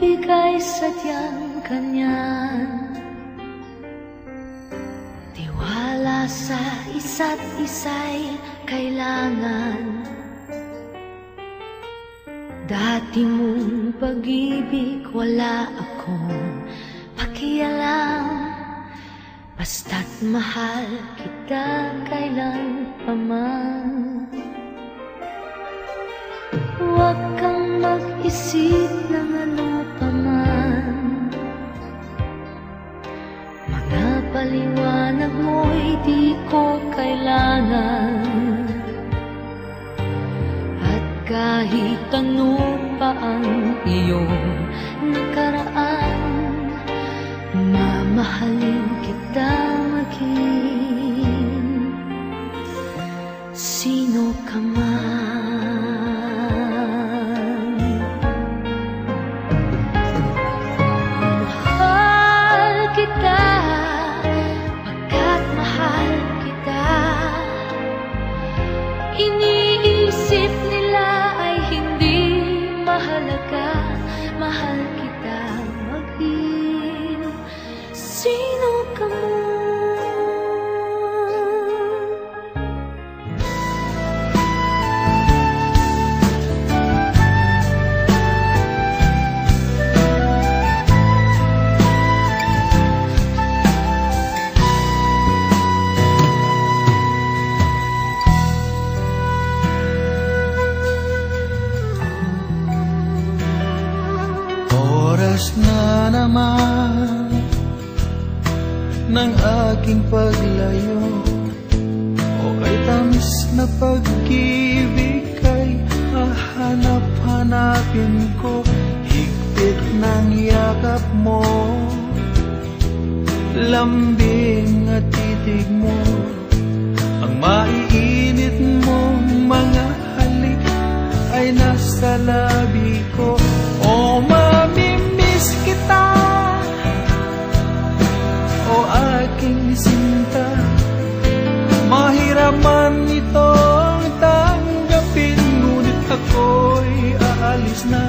pag-ibig ay sadyang kanyan. Tiwala sa isa't isa'y kailangan. Dati mong pag-ibig wala akong pakialam. Basta't mahal kita kailan pa man. Huwag kang mag-isip ng ano pa man. Mga paliwanag mo'y di ko kailangan. At kahit ano pa ang iyong nakaraan, mamahalin kita maging sino ka man. Iniisip nila ay hindi mahalaga. Mahal kita maging sino ka man. Oras na naman ng aking paglayo, o kay tamis na pag-ibig kay hahanap-hanapin ko. Higpit ng yakap mo, lambing at titig mo, ang maiinit mong mga halik ay nasa labi ko. O mamimiss kita, o aking sinta. Mahirap man itong tanggapin, ngunit ako'y aalis na.